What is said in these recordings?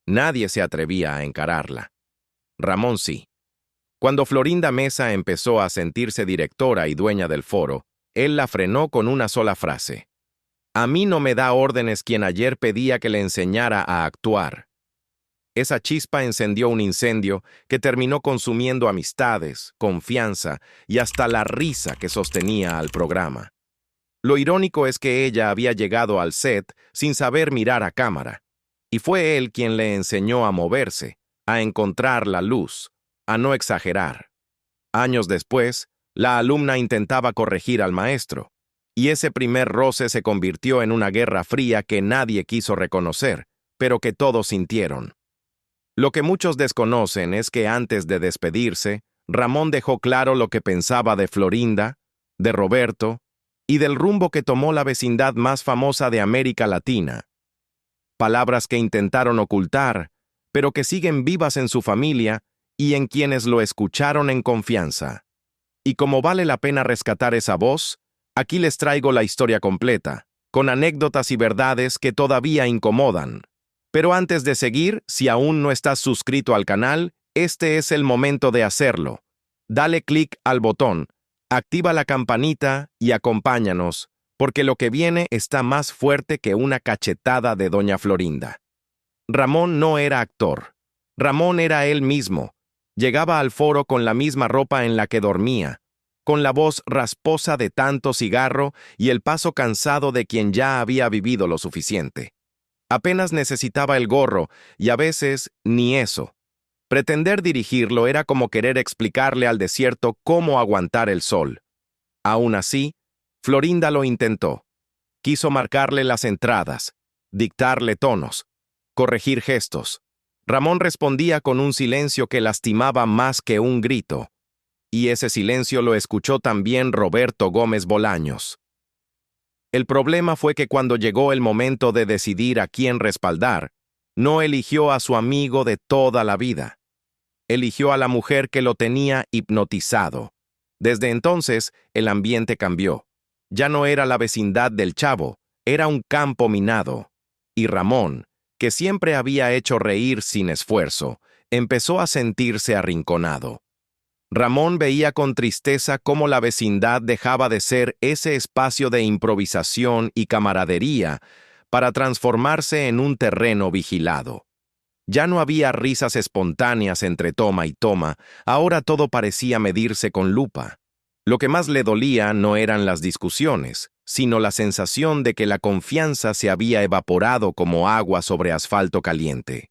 Nadie se atrevía a encararla. Ramón sí. Cuando Florinda Mesa empezó a sentirse directora y dueña del foro, él la frenó con una sola frase. A mí no me da órdenes quien ayer pedía que le enseñara a actuar. Esa chispa encendió un incendio que terminó consumiendo amistades, confianza y hasta la risa que sostenía al programa. Lo irónico es que ella había llegado al set sin saber mirar a cámara, y fue él quien le enseñó a moverse, a encontrar la luz, a no exagerar. Años después, la alumna intentaba corregir al maestro, y ese primer roce se convirtió en una guerra fría que nadie quiso reconocer, pero que todos sintieron. Lo que muchos desconocen es que antes de despedirse, Ramón dejó claro lo que pensaba de Florinda, de Roberto y del rumbo que tomó la vecindad más famosa de América Latina. Palabras que intentaron ocultar, pero que siguen vivas en su familia y en quienes lo escucharon en confianza. Y como vale la pena rescatar esa voz, aquí les traigo la historia completa, con anécdotas y verdades que todavía incomodan. Pero antes de seguir, si aún no estás suscrito al canal, este es el momento de hacerlo. Dale clic al botón, activa la campanita y acompáñanos, porque lo que viene está más fuerte que una cachetada de Doña Florinda. Ramón no era actor. Ramón era él mismo. Llegaba al foro con la misma ropa en la que dormía, con la voz rasposa de tanto cigarro y el paso cansado de quien ya había vivido lo suficiente. Apenas necesitaba el gorro, y a veces ni eso. Pretender dirigirlo era como querer explicarle al desierto cómo aguantar el sol. Aún así, Florinda lo intentó. Quiso marcarle las entradas, dictarle tonos, corregir gestos. Ramón respondía con un silencio que lastimaba más que un grito. Y ese silencio lo escuchó también Roberto Gómez Bolaños. El problema fue que cuando llegó el momento de decidir a quién respaldar, no eligió a su amigo de toda la vida. Eligió a la mujer que lo tenía hipnotizado. Desde entonces, el ambiente cambió. Ya no era la vecindad del Chavo, era un campo minado. Y Ramón, que siempre había hecho reír sin esfuerzo, empezó a sentirse arrinconado. Ramón veía con tristeza cómo la vecindad dejaba de ser ese espacio de improvisación y camaradería para transformarse en un terreno vigilado. Ya no había risas espontáneas entre toma y toma, ahora todo parecía medirse con lupa. Lo que más le dolía no eran las discusiones, sino la sensación de que la confianza se había evaporado como agua sobre asfalto caliente.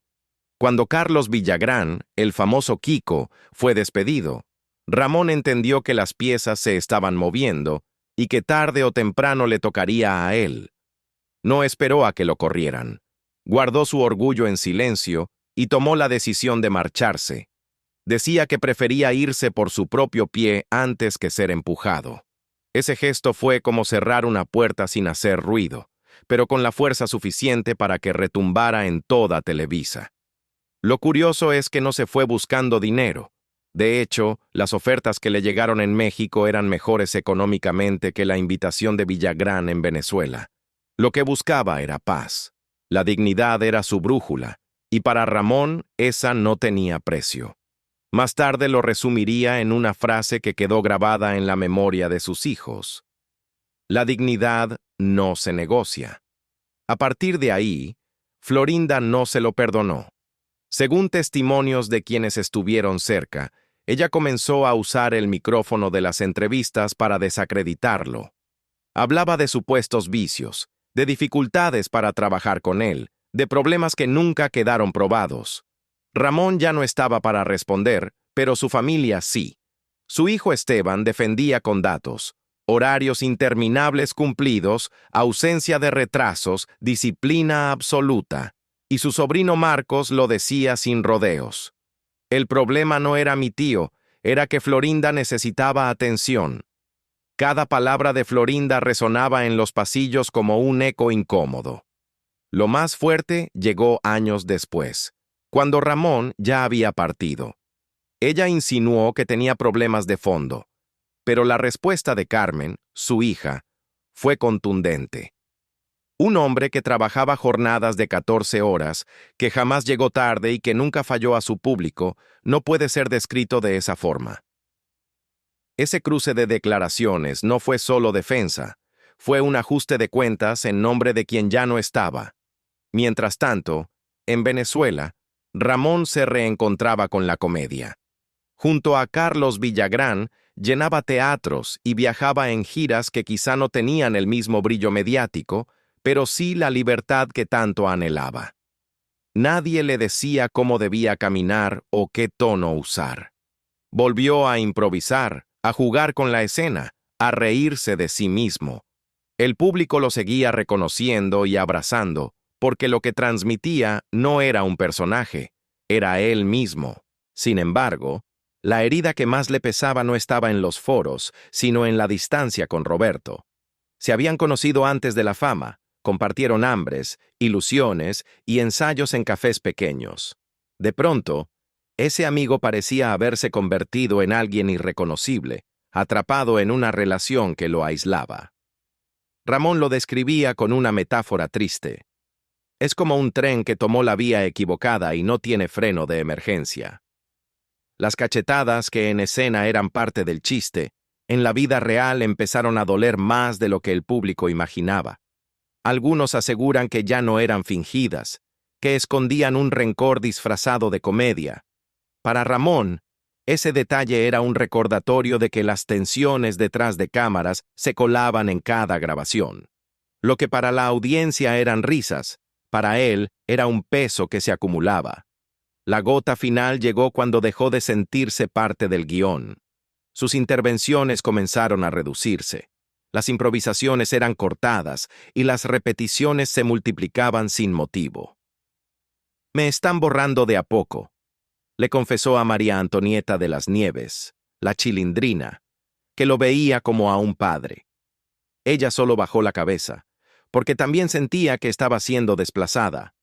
Cuando Carlos Villagrán, el famoso Kiko, fue despedido, Ramón entendió que las piezas se estaban moviendo y que tarde o temprano le tocaría a él. No esperó a que lo corrieran. Guardó su orgullo en silencio y tomó la decisión de marcharse. Decía que prefería irse por su propio pie antes que ser empujado. Ese gesto fue como cerrar una puerta sin hacer ruido, pero con la fuerza suficiente para que retumbara en toda Televisa. Lo curioso es que no se fue buscando dinero. De hecho, las ofertas que le llegaron en México eran mejores económicamente que la invitación de Villagrán en Venezuela. Lo que buscaba era paz. La dignidad era su brújula, y para Ramón esa no tenía precio. Más tarde lo resumiría en una frase que quedó grabada en la memoria de sus hijos. La dignidad no se negocia. A partir de ahí, Florinda no se lo perdonó. Según testimonios de quienes estuvieron cerca, ella comenzó a usar el micrófono de las entrevistas para desacreditarlo. Hablaba de supuestos vicios, de dificultades para trabajar con él, de problemas que nunca quedaron probados. Ramón ya no estaba para responder, pero su familia sí. Su hijo Esteban defendía con datos: horarios interminables cumplidos, ausencia de retrasos, disciplina absoluta. Y su sobrino Marcos lo decía sin rodeos. El problema no era mi tío, era que Florinda necesitaba atención. Cada palabra de Florinda resonaba en los pasillos como un eco incómodo. Lo más fuerte llegó años después, cuando Ramón ya había partido. Ella insinuó que tenía problemas de fondo, pero la respuesta de Carmen, su hija, fue contundente. Un hombre que trabajaba jornadas de 14 horas, que jamás llegó tarde y que nunca falló a su público, no puede ser descrito de esa forma. Ese cruce de declaraciones no fue solo defensa, fue un ajuste de cuentas en nombre de quien ya no estaba. Mientras tanto, en Venezuela, Ramón se reencontraba con la comedia. Junto a Carlos Villagrán, llenaba teatros y viajaba en giras que quizá no tenían el mismo brillo mediático, pero sí la libertad que tanto anhelaba. Nadie le decía cómo debía caminar o qué tono usar. Volvió a improvisar, a jugar con la escena, a reírse de sí mismo. El público lo seguía reconociendo y abrazando, porque lo que transmitía no era un personaje, era él mismo. Sin embargo, la herida que más le pesaba no estaba en los foros, sino en la distancia con Roberto. Se habían conocido antes de la fama, compartieron hambres, ilusiones y ensayos en cafés pequeños. De pronto, ese amigo parecía haberse convertido en alguien irreconocible, atrapado en una relación que lo aislaba. Ramón lo describía con una metáfora triste. Es como un tren que tomó la vía equivocada y no tiene freno de emergencia. Las cachetadas que en escena eran parte del chiste, en la vida real empezaron a doler más de lo que el público imaginaba. Algunos aseguran que ya no eran fingidas, que escondían un rencor disfrazado de comedia. Para Ramón, ese detalle era un recordatorio de que las tensiones detrás de cámaras se colaban en cada grabación. Lo que para la audiencia eran risas, para él era un peso que se acumulaba. La gota final llegó cuando dejó de sentirse parte del guión. Sus intervenciones comenzaron a reducirse. Las improvisaciones eran cortadas y las repeticiones se multiplicaban sin motivo. «Me están borrando de a poco», le confesó a María Antonieta de las Nieves, la Chilindrina, que lo veía como a un padre. Ella solo bajó la cabeza, porque también sentía que estaba siendo desplazada.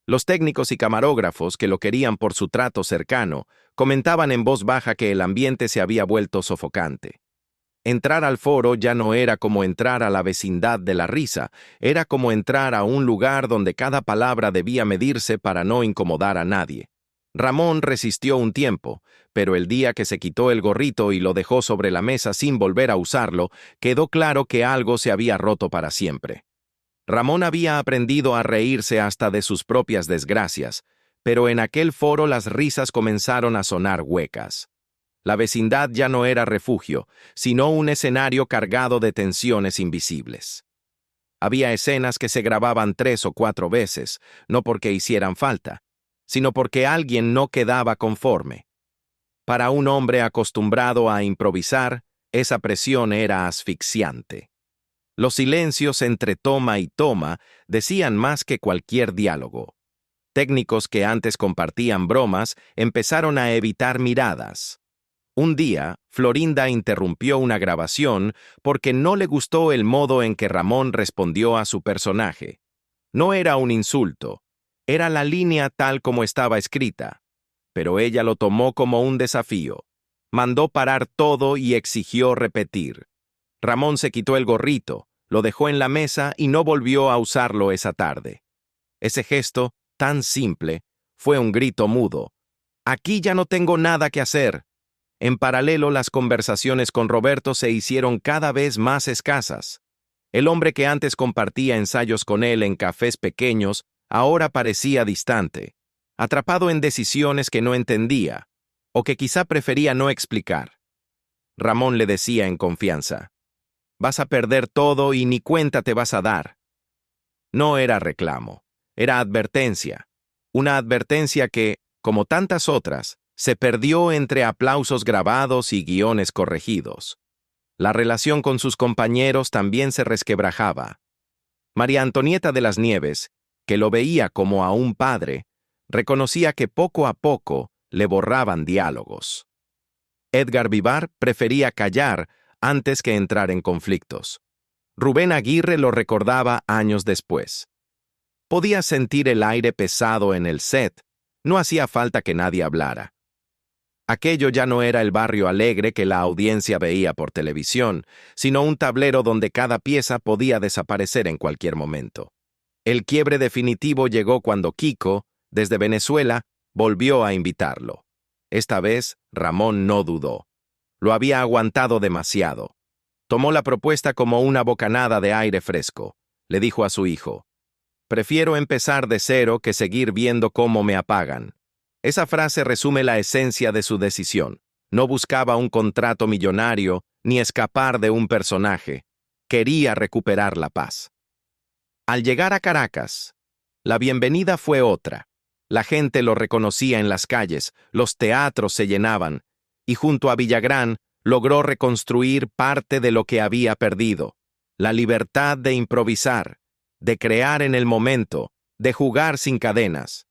Los técnicos y camarógrafos, que lo querían por su trato cercano, comentaban en voz baja que el ambiente se había vuelto sofocante. Entrar al foro ya no era como entrar a la vecindad de la risa, era como entrar a un lugar donde cada palabra debía medirse para no incomodar a nadie. Ramón resistió un tiempo, pero el día que se quitó el gorrito y lo dejó sobre la mesa sin volver a usarlo, quedó claro que algo se había roto para siempre. Ramón había aprendido a reírse hasta de sus propias desgracias, pero en aquel foro las risas comenzaron a sonar huecas. La vecindad ya no era refugio, sino un escenario cargado de tensiones invisibles. Había escenas que se grababan 3 o 4 veces, no porque hicieran falta, sino porque alguien no quedaba conforme. Para un hombre acostumbrado a improvisar, esa presión era asfixiante. Los silencios entre toma y toma decían más que cualquier diálogo. Técnicos que antes compartían bromas empezaron a evitar miradas. Un día, Florinda interrumpió una grabación porque no le gustó el modo en que Ramón respondió a su personaje. No era un insulto, era la línea tal como estaba escrita, pero ella lo tomó como un desafío. Mandó parar todo y exigió repetir. Ramón se quitó el gorrito, lo dejó en la mesa y no volvió a usarlo esa tarde. Ese gesto, tan simple, fue un grito mudo. «Aquí ya no tengo nada que hacer». En paralelo, las conversaciones con Roberto se hicieron cada vez más escasas. El hombre que antes compartía ensayos con él en cafés pequeños, ahora parecía distante, atrapado en decisiones que no entendía, o que quizá prefería no explicar. Ramón le decía en confianza: «Vas a perder todo y ni cuenta te vas a dar». No era reclamo, era advertencia. Una advertencia que, como tantas otras, se perdió entre aplausos grabados y guiones corregidos. La relación con sus compañeros también se resquebrajaba. María Antonieta de las Nieves, que lo veía como a un padre, reconocía que poco a poco le borraban diálogos. Edgar Vivar prefería callar antes que entrar en conflictos. Rubén Aguirre lo recordaba años después. Podía sentir el aire pesado en el set, no hacía falta que nadie hablara. Aquello ya no era el barrio alegre que la audiencia veía por televisión, sino un tablero donde cada pieza podía desaparecer en cualquier momento. El quiebre definitivo llegó cuando Kiko, desde Venezuela, volvió a invitarlo. Esta vez, Ramón no dudó. Lo había aguantado demasiado. Tomó la propuesta como una bocanada de aire fresco. Le dijo a su hijo: «Prefiero empezar de cero que seguir viendo cómo me apagan». Esa frase resume la esencia de su decisión. No buscaba un contrato millonario ni escapar de un personaje. Quería recuperar la paz. Al llegar a Caracas, la bienvenida fue otra. La gente lo reconocía en las calles, los teatros se llenaban, y junto a Villagrán logró reconstruir parte de lo que había perdido: la libertad de improvisar, de crear en el momento, de jugar sin cadenas.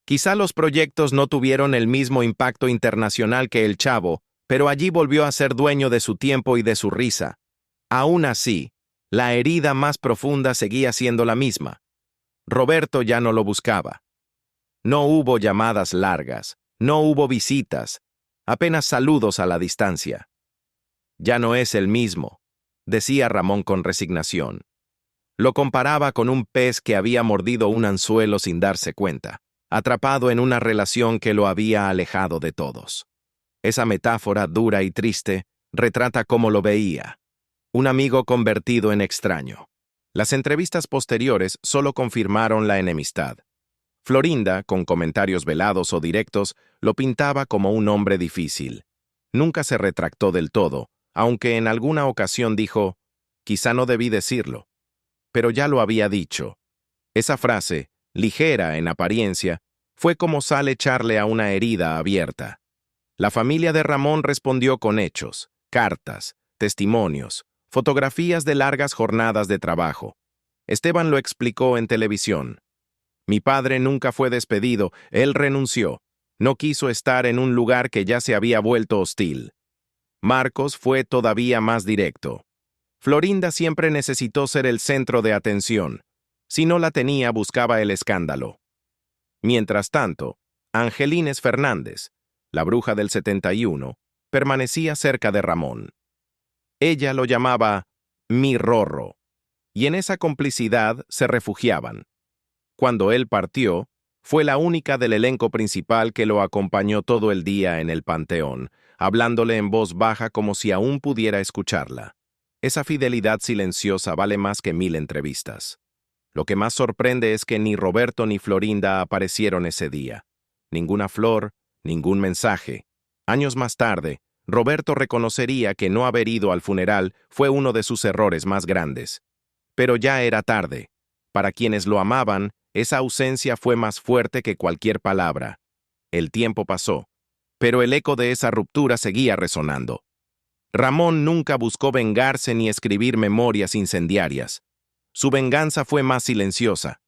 Quizá los proyectos no tuvieron el mismo impacto internacional que El Chavo, pero allí volvió a ser dueño de su tiempo y de su risa. Aún así, la herida más profunda seguía siendo la misma. Roberto ya no lo buscaba. No hubo llamadas largas, no hubo visitas, apenas saludos a la distancia. «Ya no es el mismo», decía Ramón con resignación. Lo comparaba con un pez que había mordido un anzuelo sin darse cuenta, atrapado en una relación que lo había alejado de todos. Esa metáfora dura y triste retrata cómo lo veía: un amigo convertido en extraño. Las entrevistas posteriores solo confirmaron la enemistad. Florinda, con comentarios velados o directos, lo pintaba como un hombre difícil. Nunca se retractó del todo, aunque en alguna ocasión dijo: «Quizá no debí decirlo». Pero ya lo había dicho. Esa frase, ligera en apariencia, fue como sal echarle a una herida abierta. La familia de Ramón respondió con hechos, cartas, testimonios, fotografías de largas jornadas de trabajo. Esteban lo explicó en televisión: «Mi padre nunca fue despedido, él renunció. No quiso estar en un lugar que ya se había vuelto hostil». Marcos fue todavía más directo: «Florinda siempre necesitó ser el centro de atención. Si no la tenía, buscaba el escándalo». Mientras tanto, Angelines Fernández, la bruja del 71, permanecía cerca de Ramón. Ella lo llamaba «mi Rorro», y en esa complicidad se refugiaban. Cuando él partió, fue la única del elenco principal que lo acompañó todo el día en el Panteón, hablándole en voz baja como si aún pudiera escucharla. Esa fidelidad silenciosa vale más que 1000 entrevistas. Lo que más sorprende es que ni Roberto ni Florinda aparecieron ese día. Ninguna flor, ningún mensaje. Años más tarde, Roberto reconocería que no haber ido al funeral fue uno de sus errores más grandes. Pero ya era tarde. Para quienes lo amaban, esa ausencia fue más fuerte que cualquier palabra. El tiempo pasó, pero el eco de esa ruptura seguía resonando. Ramón nunca buscó vengarse ni escribir memorias incendiarias. Su venganza fue más silenciosa: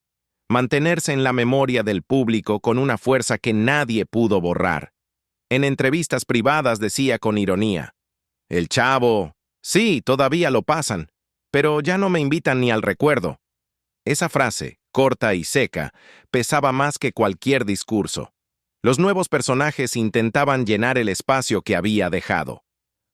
mantenerse en la memoria del público con una fuerza que nadie pudo borrar. En entrevistas privadas decía con ironía: «El Chavo, sí, todavía lo pasan, pero ya no me invitan ni al recuerdo». Esa frase, corta y seca, pesaba más que cualquier discurso. Los nuevos personajes intentaban llenar el espacio que había dejado.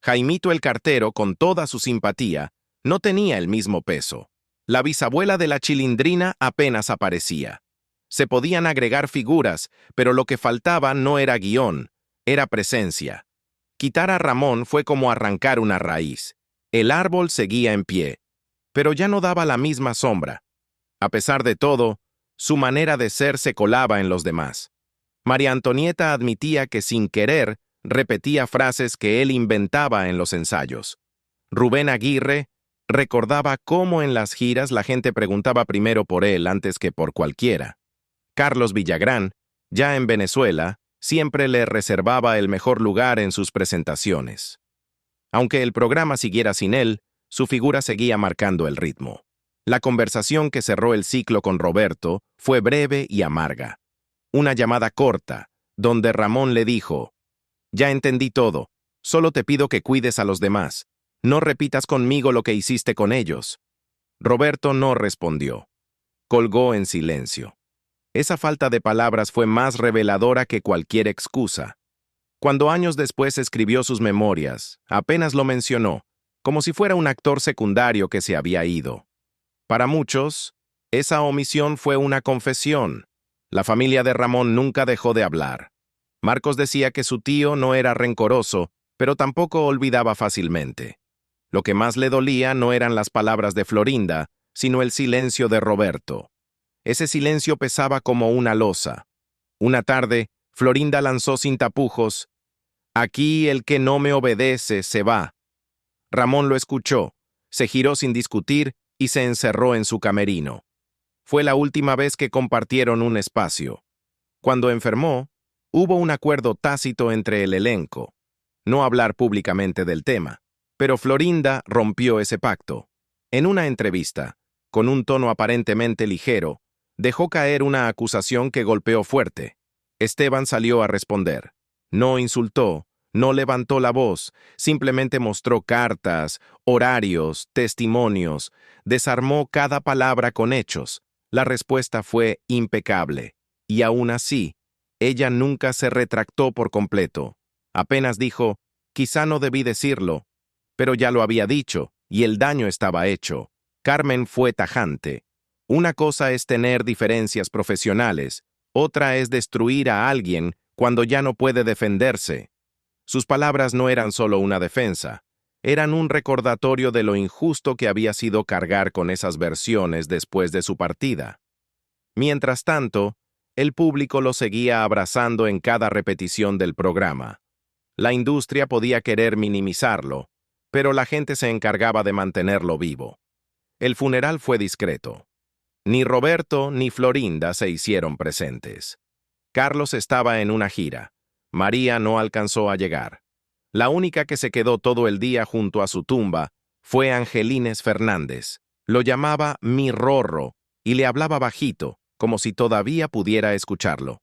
Jaimito el cartero, con toda su simpatía, no tenía el mismo peso. La bisabuela de la Chilindrina apenas aparecía. Se podían agregar figuras, pero lo que faltaba no era guión, era presencia. Quitar a Ramón fue como arrancar una raíz. El árbol seguía en pie, pero ya no daba la misma sombra. A pesar de todo, su manera de ser se colaba en los demás. María Antonieta admitía que sin querer repetía frases que él inventaba en los ensayos. Rubén Aguirre recordaba cómo en las giras la gente preguntaba primero por él antes que por cualquiera. Carlos Villagrán, ya en Venezuela, siempre le reservaba el mejor lugar en sus presentaciones. Aunque el programa siguiera sin él, su figura seguía marcando el ritmo. La conversación que cerró el ciclo con Roberto fue breve y amarga. Una llamada corta, donde Ramón le dijo: «Ya entendí todo, solo te pido que cuides a los demás. No repitas conmigo lo que hiciste con ellos». Roberto no respondió. Colgó en silencio. Esa falta de palabras fue más reveladora que cualquier excusa. Cuando años después escribió sus memorias, apenas lo mencionó, como si fuera un actor secundario que se había ido. Para muchos, esa omisión fue una confesión. La familia de Ramón nunca dejó de hablar. Marcos decía que su tío no era rencoroso, pero tampoco olvidaba fácilmente. Lo que más le dolía no eran las palabras de Florinda, sino el silencio de Roberto. Ese silencio pesaba como una losa. Una tarde, Florinda lanzó sin tapujos: «Aquí el que no me obedece se va». Ramón lo escuchó, se giró sin discutir y se encerró en su camerino. Fue la última vez que compartieron un espacio. Cuando enfermó, hubo un acuerdo tácito entre el elenco: no hablar públicamente del tema. Pero Florinda rompió ese pacto. En una entrevista, con un tono aparentemente ligero, dejó caer una acusación que golpeó fuerte. Esteban salió a responder. No insultó, no levantó la voz, simplemente mostró cartas, horarios, testimonios, desarmó cada palabra con hechos. La respuesta fue impecable. Y aún así, ella nunca se retractó por completo. Apenas dijo: «Quizá no debí decirlo», pero ya lo había dicho, y el daño estaba hecho. Carmen fue tajante. Una cosa es tener diferencias profesionales, otra es destruir a alguien cuando ya no puede defenderse. Sus palabras no eran solo una defensa, eran un recordatorio de lo injusto que había sido cargar con esas versiones después de su partida. Mientras tanto, el público lo seguía abrazando en cada repetición del programa. La industria podía querer minimizarlo, pero la gente se encargaba de mantenerlo vivo. El funeral fue discreto. Ni Roberto ni Florinda se hicieron presentes. Carlos estaba en una gira. María no alcanzó a llegar. La única que se quedó todo el día junto a su tumba fue Angelines Fernández. Lo llamaba mi Rorro y le hablaba bajito, como si todavía pudiera escucharlo.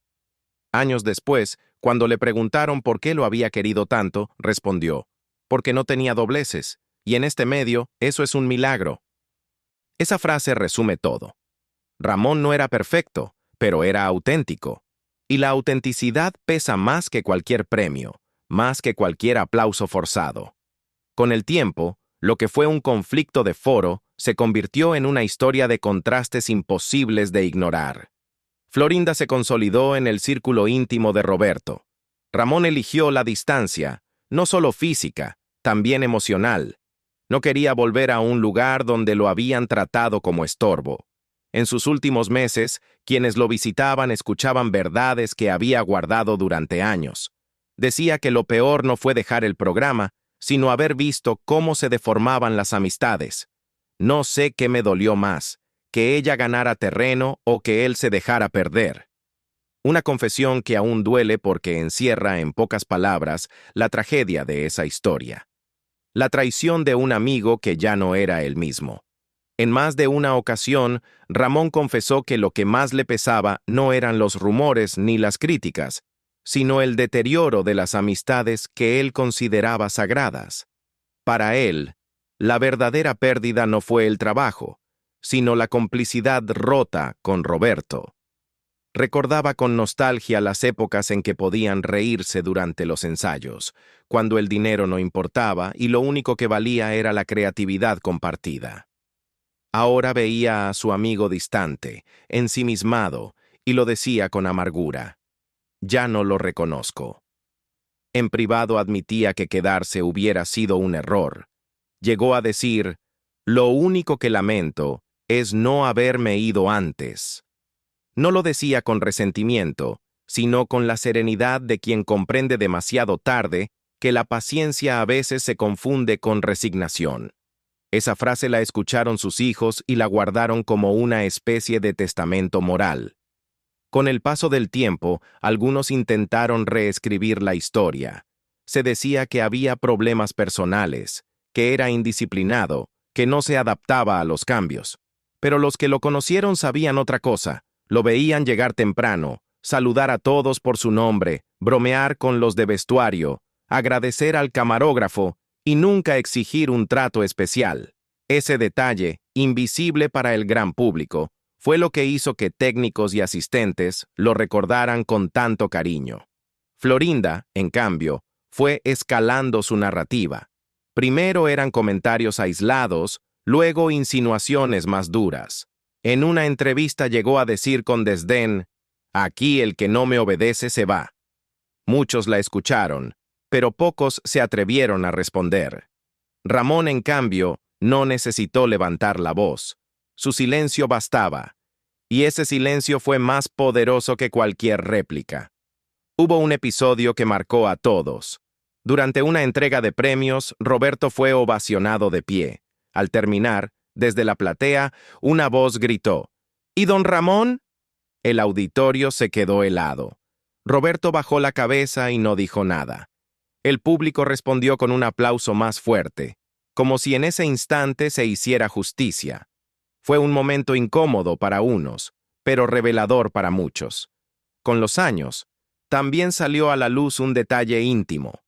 Años después, cuando le preguntaron por qué lo había querido tanto, respondió: «Porque no tenía dobleces, y en este medio eso es un milagro». Esa frase resume todo. Ramón no era perfecto, pero era auténtico. Y la autenticidad pesa más que cualquier premio, más que cualquier aplauso forzado. Con el tiempo, lo que fue un conflicto de foro se convirtió en una historia de contrastes imposibles de ignorar. Florinda se consolidó en el círculo íntimo de Roberto. Ramón eligió la distancia, no solo física, también emocional. No quería volver a un lugar donde lo habían tratado como estorbo. En sus últimos meses, quienes lo visitaban escuchaban verdades que había guardado durante años. Decía que lo peor no fue dejar el programa, sino haber visto cómo se deformaban las amistades. No sé qué me dolió más, que ella ganara terreno o que él se dejara perder. Una confesión que aún duele porque encierra en pocas palabras la tragedia de esa historia. La traición de un amigo que ya no era el mismo. En más de una ocasión, Ramón confesó que lo que más le pesaba no eran los rumores ni las críticas, sino el deterioro de las amistades que él consideraba sagradas. Para él, la verdadera pérdida no fue el trabajo, sino la complicidad rota con Roberto. Recordaba con nostalgia las épocas en que podían reírse durante los ensayos, cuando el dinero no importaba y lo único que valía era la creatividad compartida. Ahora veía a su amigo distante, ensimismado, y lo decía con amargura: «Ya no lo reconozco». En privado admitía que quedarse hubiera sido un error. Llegó a decir: «Lo único que lamento es no haberme ido antes». No lo decía con resentimiento, sino con la serenidad de quien comprende demasiado tarde que la paciencia a veces se confunde con resignación. Esa frase la escucharon sus hijos y la guardaron como una especie de testamento moral. Con el paso del tiempo, algunos intentaron reescribir la historia. Se decía que había problemas personales, que era indisciplinado, que no se adaptaba a los cambios. Pero los que lo conocieron sabían otra cosa. Lo veían llegar temprano, saludar a todos por su nombre, bromear con los de vestuario, agradecer al camarógrafo y nunca exigir un trato especial. Ese detalle, invisible para el gran público, fue lo que hizo que técnicos y asistentes lo recordaran con tanto cariño. Florinda, en cambio, fue escalando su narrativa. Primero eran comentarios aislados, luego insinuaciones más duras. En una entrevista llegó a decir con desdén, «Aquí el que no me obedece se va». Muchos la escucharon, pero pocos se atrevieron a responder. Ramón, en cambio, no necesitó levantar la voz. Su silencio bastaba, y ese silencio fue más poderoso que cualquier réplica. Hubo un episodio que marcó a todos. Durante una entrega de premios, Roberto fue ovacionado de pie. Al terminar, desde la platea, una voz gritó, «¿Y don Ramón?». El auditorio se quedó helado. Roberto bajó la cabeza y no dijo nada. El público respondió con un aplauso más fuerte, como si en ese instante se hiciera justicia. Fue un momento incómodo para unos, pero revelador para muchos. Con los años, también salió a la luz un detalle íntimo.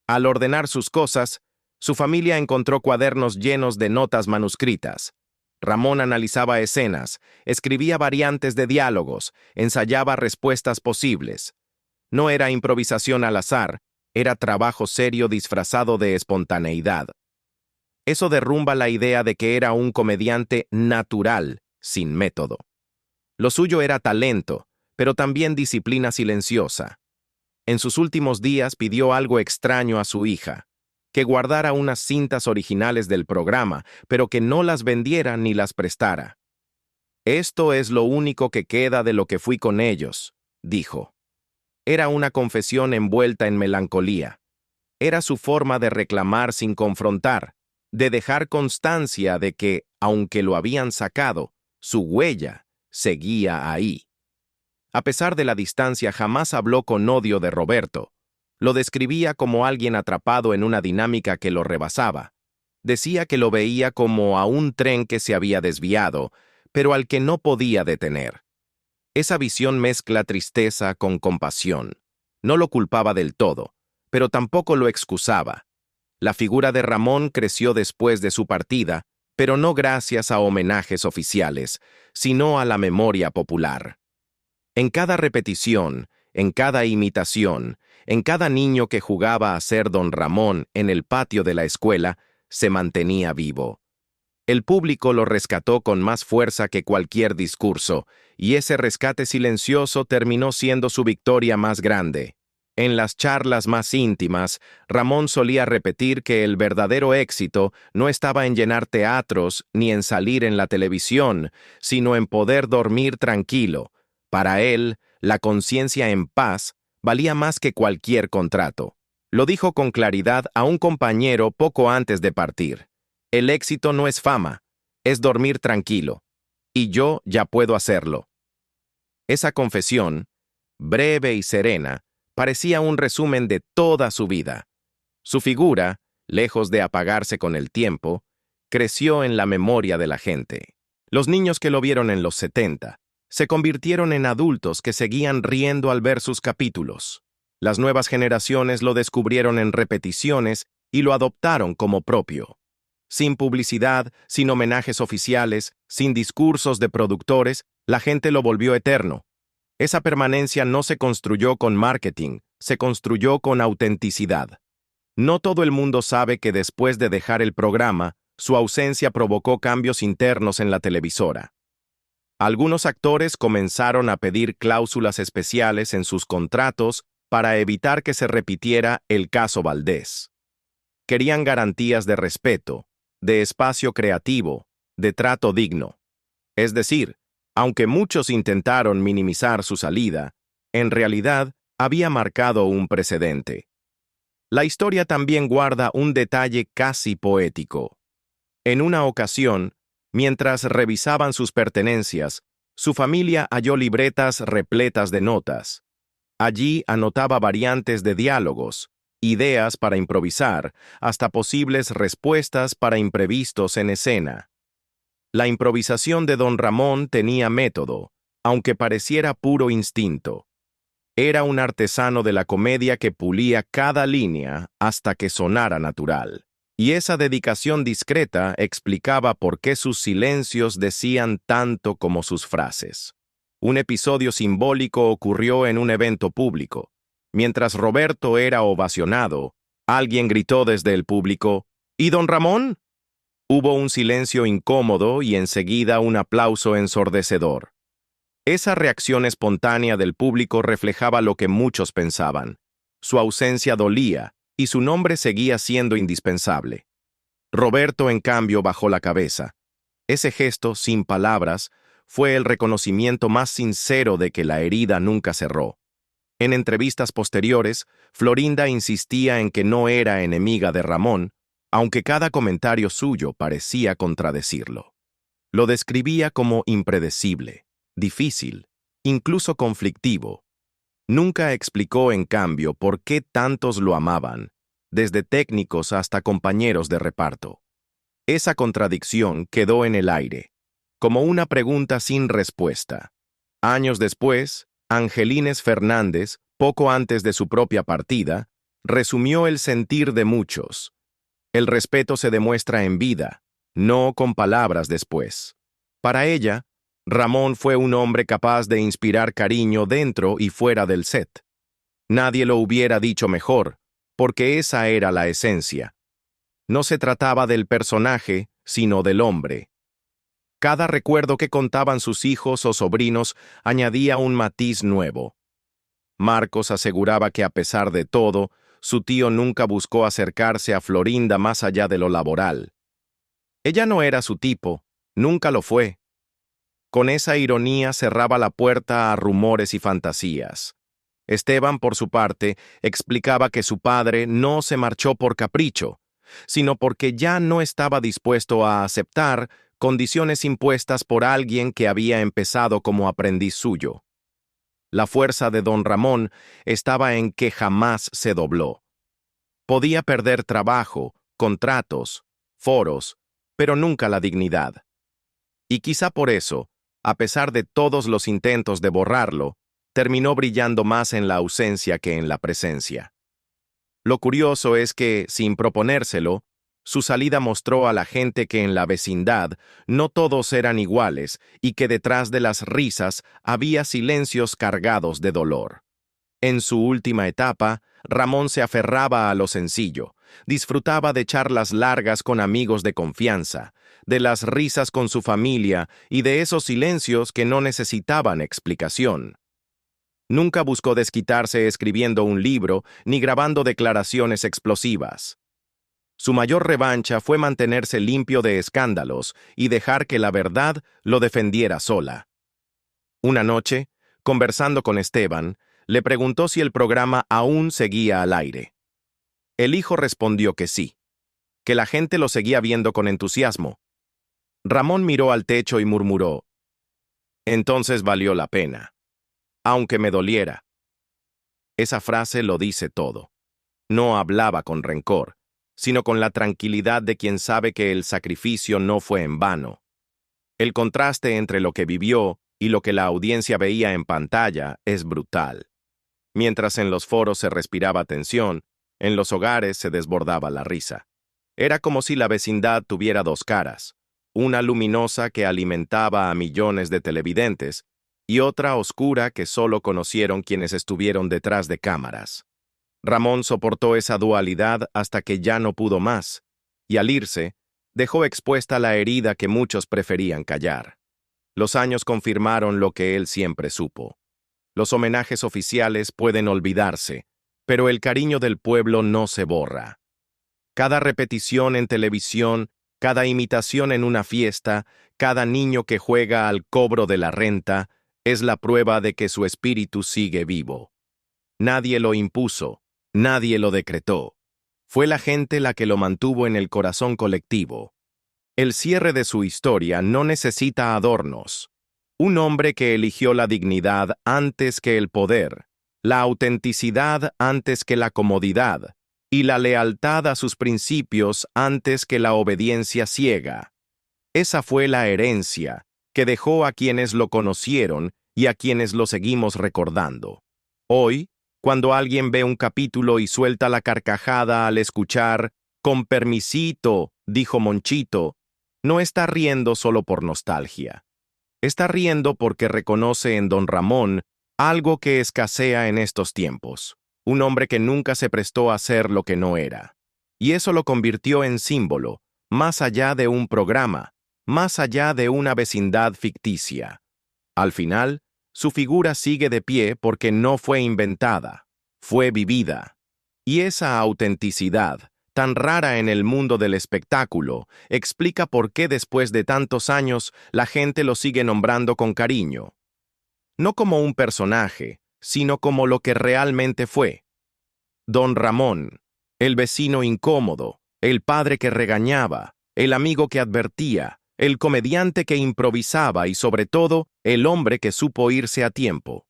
Al ordenar sus cosas, su familia encontró cuadernos llenos de notas manuscritas. Ramón analizaba escenas, escribía variantes de diálogos, ensayaba respuestas posibles. No era improvisación al azar, era trabajo serio disfrazado de espontaneidad. Eso derrumba la idea de que era un comediante natural, sin método. Lo suyo era talento, pero también disciplina silenciosa. En sus últimos días pidió algo extraño a su hija, que guardara unas cintas originales del programa, pero que no las vendiera ni las prestara. «Esto es lo único que queda de lo que fui con ellos», dijo. Era una confesión envuelta en melancolía. Era su forma de reclamar sin confrontar, de dejar constancia de que, aunque lo habían sacado, su huella seguía ahí. A pesar de la distancia, jamás habló con odio de Roberto. Lo describía como alguien atrapado en una dinámica que lo rebasaba. Decía que lo veía como a un tren que se había desviado, pero al que no podía detener. Esa visión mezcla tristeza con compasión. No lo culpaba del todo, pero tampoco lo excusaba. La figura de Ramón creció después de su partida, pero no gracias a homenajes oficiales, sino a la memoria popular. En cada repetición, en cada imitación, en cada niño que jugaba a ser don Ramón en el patio de la escuela, se mantenía vivo. El público lo rescató con más fuerza que cualquier discurso, y ese rescate silencioso terminó siendo su victoria más grande. En las charlas más íntimas, Ramón solía repetir que el verdadero éxito no estaba en llenar teatros ni en salir en la televisión, sino en poder dormir tranquilo. Para él, la conciencia en paz valía más que cualquier contrato. Lo dijo con claridad a un compañero poco antes de partir. «El éxito no es fama, es dormir tranquilo. Y yo ya puedo hacerlo». Esa confesión, breve y serena, parecía un resumen de toda su vida. Su figura, lejos de apagarse con el tiempo, creció en la memoria de la gente. Los niños que lo vieron en los 70 se convirtieron en adultos que seguían riendo al ver sus capítulos. Las nuevas generaciones lo descubrieron en repeticiones y lo adoptaron como propio. Sin publicidad, sin homenajes oficiales, sin discursos de productores, la gente lo volvió eterno. Esa permanencia no se construyó con marketing, se construyó con autenticidad. No todo el mundo sabe que después de dejar el programa, su ausencia provocó cambios internos en la televisora. Algunos actores comenzaron a pedir cláusulas especiales en sus contratos para evitar que se repitiera el caso Valdés. Querían garantías de respeto, de espacio creativo, de trato digno. Es decir, aunque muchos intentaron minimizar su salida, en realidad había marcado un precedente. La historia también guarda un detalle casi poético. En una ocasión, mientras revisaban sus pertenencias, su familia halló libretas repletas de notas. Allí anotaba variantes de diálogos, ideas para improvisar, hasta posibles respuestas para imprevistos en escena. La improvisación de don Ramón tenía método, aunque pareciera puro instinto. Era un artesano de la comedia que pulía cada línea hasta que sonara natural. Y esa dedicación discreta explicaba por qué sus silencios decían tanto como sus frases. Un episodio simbólico ocurrió en un evento público. Mientras Roberto era ovacionado, alguien gritó desde el público, ¿Y don Ramón? Hubo un silencio incómodo y enseguida un aplauso ensordecedor. Esa reacción espontánea del público reflejaba lo que muchos pensaban. Su ausencia dolía y su nombre seguía siendo indispensable. Roberto, en cambio, bajó la cabeza. Ese gesto, sin palabras, fue el reconocimiento más sincero de que la herida nunca cerró. En entrevistas posteriores, Florinda insistía en que no era enemiga de Ramón, aunque cada comentario suyo parecía contradecirlo. Lo describía como impredecible, difícil, incluso conflictivo. Nunca explicó, en cambio, por qué tantos lo amaban, desde técnicos hasta compañeros de reparto. Esa contradicción quedó en el aire, como una pregunta sin respuesta. Años después, Angelines Fernández, poco antes de su propia partida, resumió el sentir de muchos. El respeto se demuestra en vida, no con palabras después. Para ella, Ramón fue un hombre capaz de inspirar cariño dentro y fuera del set. Nadie lo hubiera dicho mejor, porque esa era la esencia. No se trataba del personaje, sino del hombre. Cada recuerdo que contaban sus hijos o sobrinos añadía un matiz nuevo. Marcos aseguraba que a pesar de todo, su tío nunca buscó acercarse a Florinda más allá de lo laboral. Ella no era su tipo, nunca lo fue. Con esa ironía cerraba la puerta a rumores y fantasías. Esteban, por su parte, explicaba que su padre no se marchó por capricho, sino porque ya no estaba dispuesto a aceptar condiciones impuestas por alguien que había empezado como aprendiz suyo. La fuerza de don Ramón estaba en que jamás se dobló. Podía perder trabajo, contratos, foros, pero nunca la dignidad. Y quizá por eso, a pesar de todos los intentos de borrarlo, terminó brillando más en la ausencia que en la presencia. Lo curioso es que, sin proponérselo, su salida mostró a la gente que en la vecindad no todos eran iguales y que detrás de las risas había silencios cargados de dolor. En su última etapa, Ramón se aferraba a lo sencillo, disfrutaba de charlas largas con amigos de confianza, de las risas con su familia y de esos silencios que no necesitaban explicación. Nunca buscó desquitarse escribiendo un libro ni grabando declaraciones explosivas. Su mayor revancha fue mantenerse limpio de escándalos y dejar que la verdad lo defendiera sola. Una noche, conversando con Esteban, le preguntó si el programa aún seguía al aire. El hijo respondió que sí, que la gente lo seguía viendo con entusiasmo. Ramón miró al techo y murmuró, «Entonces valió la pena, aunque me doliera». Esa frase lo dice todo. No hablaba con rencor, sino con la tranquilidad de quien sabe que el sacrificio no fue en vano. El contraste entre lo que vivió y lo que la audiencia veía en pantalla es brutal. Mientras en los foros se respiraba tensión, en los hogares se desbordaba la risa. Era como si la vecindad tuviera dos caras, una luminosa que alimentaba a millones de televidentes y otra oscura que solo conocieron quienes estuvieron detrás de cámaras. Ramón soportó esa dualidad hasta que ya no pudo más, y al irse, dejó expuesta la herida que muchos preferían callar. Los años confirmaron lo que él siempre supo. Los homenajes oficiales pueden olvidarse, pero el cariño del pueblo no se borra. Cada repetición en televisión, cada imitación en una fiesta, cada niño que juega al cobro de la renta, es la prueba de que su espíritu sigue vivo. Nadie lo impuso, nadie lo decretó. Fue la gente la que lo mantuvo en el corazón colectivo. El cierre de su historia no necesita adornos. Un hombre que eligió la dignidad antes que el poder, la autenticidad antes que la comodidad, y la lealtad a sus principios antes que la obediencia ciega. Esa fue la herencia que dejó a quienes lo conocieron y a quienes lo seguimos recordando. Hoy, cuando alguien ve un capítulo y suelta la carcajada al escuchar, «Con permisito», dijo Monchito, no está riendo solo por nostalgia. Está riendo porque reconoce en don Ramón algo que escasea en estos tiempos, un hombre que nunca se prestó a ser lo que no era. Y eso lo convirtió en símbolo, más allá de un programa, más allá de una vecindad ficticia. Al final, su figura sigue de pie porque no fue inventada, fue vivida. Y esa autenticidad, tan rara en el mundo del espectáculo, explica por qué después de tantos años la gente lo sigue nombrando con cariño. No como un personaje, sino como lo que realmente fue. Don Ramón, el vecino incómodo, el padre que regañaba, el amigo que advertía, el comediante que improvisaba y sobre todo, el hombre que supo irse a tiempo.